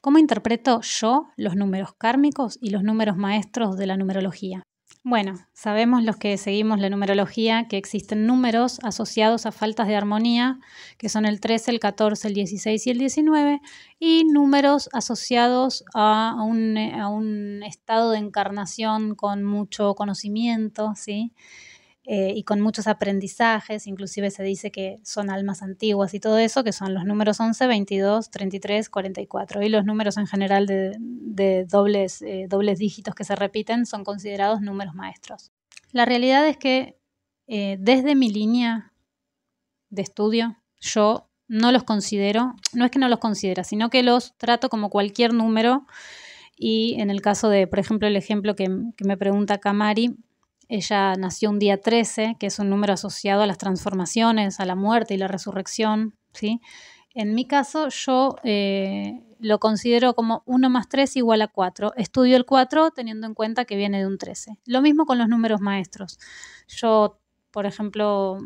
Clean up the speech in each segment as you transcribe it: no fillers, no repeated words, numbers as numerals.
¿Cómo interpreto yo los números kármicos y los números maestros de la numerología? Bueno, sabemos los que seguimos la numerología que existen números asociados a faltas de armonía, que son el 13, el 14, el 16 y el 19, y números asociados a un estado de encarnación con mucho conocimiento, ¿sí? Y con muchos aprendizajes, inclusive se dice que son almas antiguas y todo eso, que son los números 11, 22, 33, 44. Y los números en general de dobles dígitos que se repiten son considerados números maestros. La realidad es que desde mi línea de estudio, yo no los considero, no es que no los considera, sino que los trato como cualquier número. Y en el caso de, por ejemplo, el ejemplo que me pregunta Kamari, ella nació un día 13, que es un número asociado a las transformaciones, a la muerte y la resurrección, ¿sí? En mi caso, yo lo considero como 1 más 3 igual a 4. Estudio el 4 teniendo en cuenta que viene de un 13. Lo mismo con los números maestros. Yo, por ejemplo,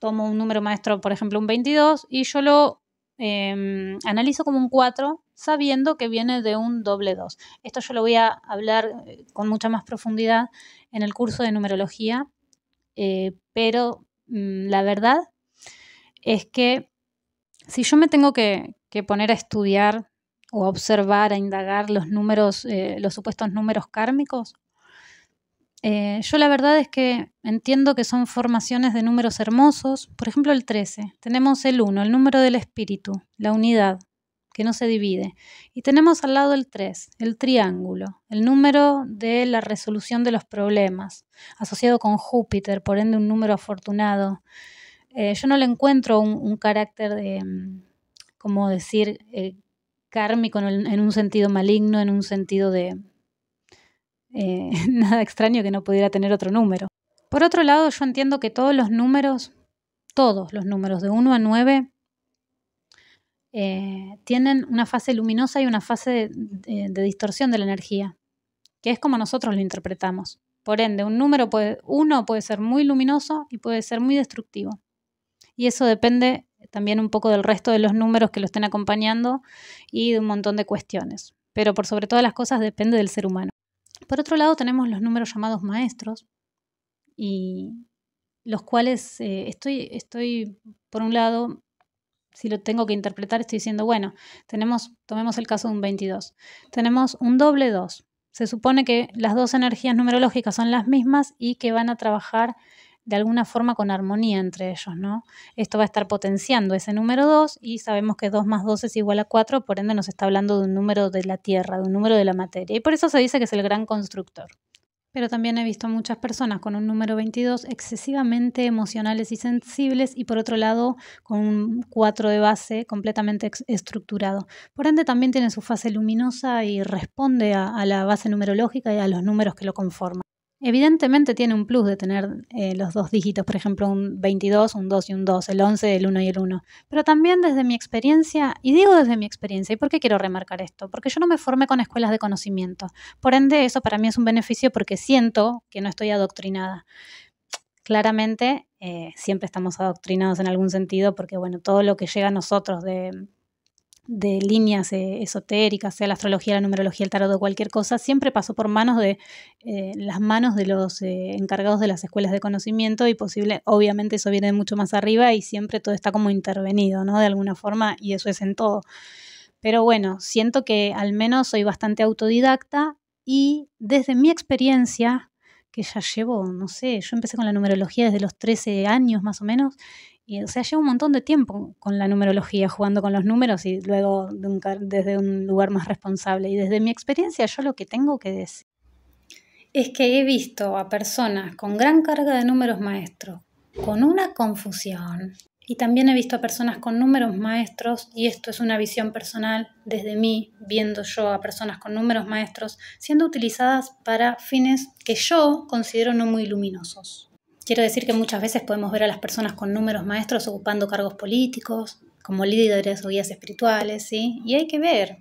tomo un número maestro, por ejemplo, un 22, y yo lo analizo como un 4, sabiendo que viene de un doble 2. Esto yo lo voy a hablar con mucha más profundidad en el curso de numerología, pero la verdad es que si yo me tengo que poner a estudiar o a observar, a indagar los números, los supuestos números kármicos, yo la verdad es que entiendo que son formaciones de números hermosos. Por ejemplo, el 13. Tenemos el 1, el número del espíritu, la unidad, que no se divide. Y tenemos al lado el 3, el triángulo, el número de la resolución de los problemas, asociado con Júpiter, por ende un número afortunado. Yo no le encuentro un carácter de, como decir, kármico en un sentido maligno, en un sentido de nada extraño que no pudiera tener otro número. Por otro lado, yo entiendo que todos los números de 1 a 9 tienen una fase luminosa y una fase de distorsión de la energía, que es como nosotros lo interpretamos. Por ende, un número puede ser muy luminoso y puede ser muy destructivo. Y eso depende también un poco del resto de los números que lo estén acompañando y de un montón de cuestiones. Pero por sobre todas las cosas depende del ser humano. Por otro lado, tenemos los números llamados maestros, y los cuales estoy, por un lado, si lo tengo que interpretar, estoy diciendo, bueno, tomemos el caso de un 22. Tenemos un doble 2. Se supone que las dos energías numerológicas son las mismas y que van a trabajar de alguna forma con armonía entre ellos, ¿no? Esto va a estar potenciando ese número 2 y sabemos que 2 más 2 es igual a 4, por ende nos está hablando de un número de la Tierra, de un número de la materia. Y por eso se dice que es el gran constructor. Pero también he visto muchas personas con un número 22 excesivamente emocionales y sensibles y por otro lado con un 4 de base completamente estructurado. Por ende también tiene su fase luminosa y responde a la base numerológica y a los números que lo conforman. Evidentemente tiene un plus de tener los dos dígitos, por ejemplo un 22, un 2 y un 2, el 11, el 1 y el 1. Pero también desde mi experiencia, y digo desde mi experiencia, ¿y por qué quiero remarcar esto? Porque yo no me formé con escuelas de conocimiento. Por ende eso para mí es un beneficio porque siento que no estoy adoctrinada. Claramente siempre estamos adoctrinados en algún sentido porque bueno, todo lo que llega a nosotros de líneas esotéricas, sea la astrología, la numerología, el tarot o cualquier cosa, siempre pasó por las manos de los encargados de las escuelas de conocimiento y obviamente eso viene de mucho más arriba y siempre todo está como intervenido, ¿no? De alguna forma, y eso es en todo. Pero bueno, siento que al menos soy bastante autodidacta y desde mi experiencia, que ya llevo, no sé, yo empecé con la numerología desde los 13 años más o menos, y, o sea, llevo un montón de tiempo con la numerología, jugando con los números y luego desde un lugar más responsable. Y desde mi experiencia, yo lo que tengo que decir es que he visto a personas con gran carga de números maestros, con una confusión. Y también he visto a personas con números maestros, y esto es una visión personal desde mí, viendo yo a personas con números maestros, siendo utilizadas para fines que yo considero no muy luminosos. Quiero decir que muchas veces podemos ver a las personas con números maestros ocupando cargos políticos, como líderes o guías espirituales, ¿sí? Y hay que ver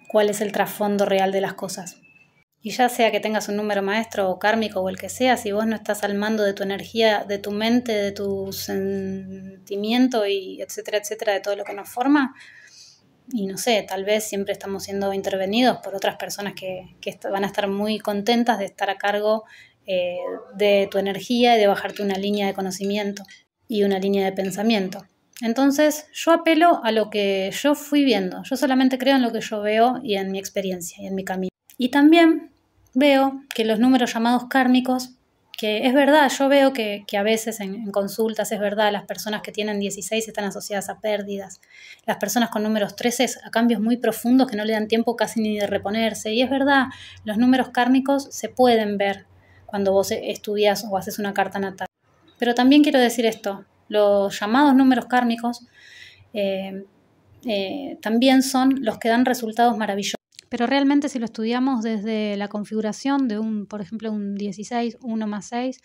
cuál es el trasfondo real de las cosas. Y ya sea que tengas un número maestro o kármico o el que sea, si vos no estás al mando de tu energía, de tu mente, de tu sentimiento y etcétera, etcétera, de todo lo que nos forma, y no sé, tal vez siempre estamos siendo intervenidos por otras personas que van a estar muy contentas de estar a cargo de tu energía y de bajarte una línea de conocimiento y una línea de pensamiento. Entonces yo apelo a lo que yo fui viendo. Yo solamente creo en lo que yo veo y en mi experiencia y en mi camino. Y también veo que los números llamados kármicos, que es verdad, yo veo que a veces en consultas es verdad, las personas que tienen 16 están asociadas a pérdidas, las personas con números 13 a cambios muy profundos que no le dan tiempo casi ni de reponerse, y es verdad, los números kármicos se pueden ver cuando vos estudias o haces una carta natal. Pero también quiero decir esto, los llamados números kármicos también son los que dan resultados maravillosos. Pero realmente si lo estudiamos desde la configuración de por ejemplo, un 16, 1 más 6,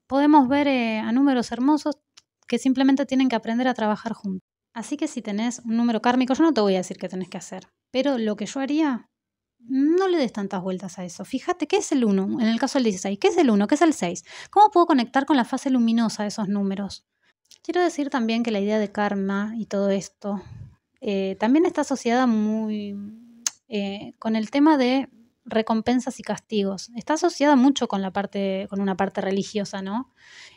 podemos ver a números hermosos que simplemente tienen que aprender a trabajar juntos. Así que si tenés un número kármico, yo no te voy a decir qué tenés que hacer, pero lo que yo haría, no le des tantas vueltas a eso. Fíjate, ¿qué es el 1? En el caso del 16, ¿qué es el 1? ¿Qué es el 6? ¿Cómo puedo conectar con la fase luminosa de esos números? Quiero decir también que la idea de karma y todo esto también está asociada muy con el tema de recompensas y castigos. Está asociada mucho con una parte religiosa, ¿no?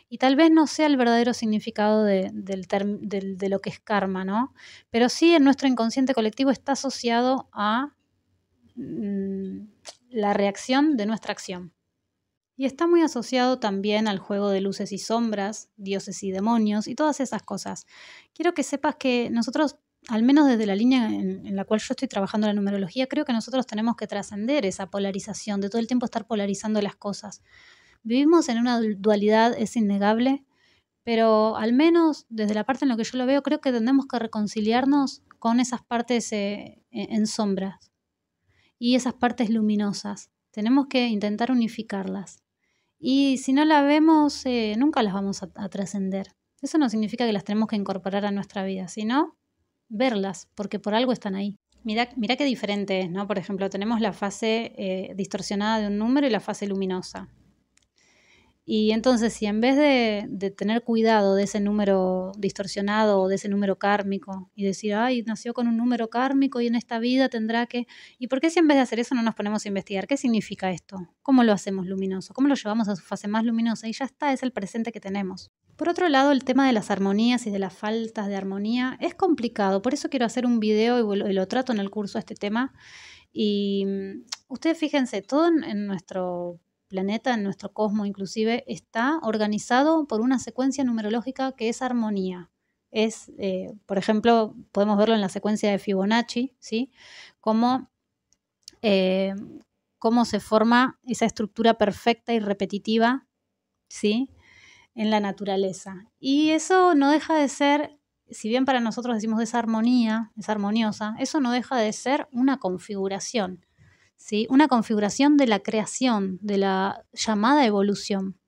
Y tal vez no sea el verdadero significado de lo que es karma, ¿no? Pero sí en nuestro inconsciente colectivo está asociado a la reacción de nuestra acción. Y está muy asociado también al juego de luces y sombras, dioses y demonios y todas esas cosas. Quiero que sepas que nosotros, al menos desde la línea en la cual yo estoy trabajando la numerología, creo que nosotros tenemos que trascender esa polarización, de todo el tiempo estar polarizando las cosas. Vivimos en una dualidad, es innegable, pero al menos desde la parte en la que yo lo veo, creo que tenemos que reconciliarnos con esas partes en sombras y esas partes luminosas. Tenemos que intentar unificarlas. Y si no la vemos, nunca las vamos a trascender. Eso no significa que las tenemos que incorporar a nuestra vida, sino verlas, porque por algo están ahí. Mirá qué diferente es, ¿no? Por ejemplo, tenemos la fase distorsionada de un número y la fase luminosa. Y entonces, si en vez de tener cuidado de ese número distorsionado o de ese número kármico y decir, ay, nació con un número kármico y en esta vida tendrá que... ¿Y por qué si en vez de hacer eso no nos ponemos a investigar? ¿Qué significa esto? ¿Cómo lo hacemos luminoso? ¿Cómo lo llevamos a su fase más luminosa? Y ya está, es el presente que tenemos. Por otro lado, el tema de las armonías y de las faltas de armonía es complicado. Por eso quiero hacer un video y lo trato en el curso este tema. Y ustedes fíjense, todo en nuestro planeta, en nuestro cosmos inclusive, está organizado por una secuencia numerológica que es armonía. Es, por ejemplo, podemos verlo en la secuencia de Fibonacci, ¿sí? Cómo se forma esa estructura perfecta y repetitiva, ¿sí? En la naturaleza. Y eso no deja de ser, si bien para nosotros decimos esa armonía, es armoniosa, eso no deja de ser una configuración. ¿Sí? Una configuración de la creación, de la llamada evolución.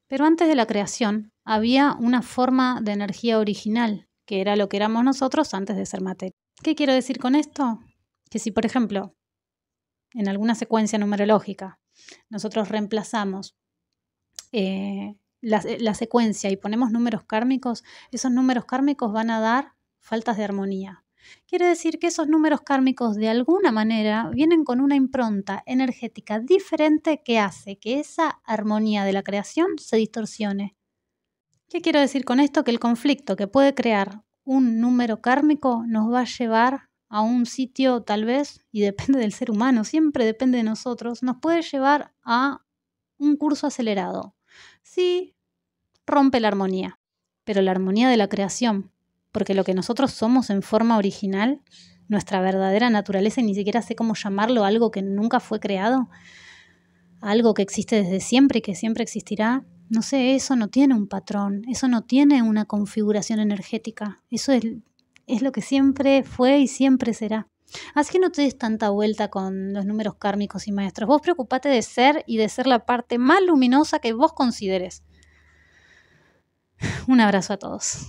Pero antes de la creación había una forma de energía original, que era lo que éramos nosotros antes de ser materia. ¿Qué quiero decir con esto? Que si, por ejemplo, en alguna secuencia numerológica nosotros reemplazamos la secuencia y ponemos números kármicos, esos números kármicos van a dar faltas de armonía. Quiere decir que esos números kármicos de alguna manera vienen con una impronta energética diferente que hace que esa armonía de la creación se distorsione. ¿Qué quiero decir con esto? Que el conflicto que puede crear un número kármico nos va a llevar a un sitio tal vez, y depende del ser humano, siempre depende de nosotros, nos puede llevar a un curso acelerado. Sí, rompe la armonía, pero la armonía de la creación, porque lo que nosotros somos en forma original, nuestra verdadera naturaleza, y ni siquiera sé cómo llamarlo, algo que nunca fue creado, algo que existe desde siempre y que siempre existirá, no sé, eso no tiene un patrón, eso no tiene una configuración energética, eso es lo que siempre fue y siempre será. Así que no te des tanta vuelta con los números kármicos y maestros, vos preocupate de ser y de ser la parte más luminosa que vos consideres. Un abrazo a todos.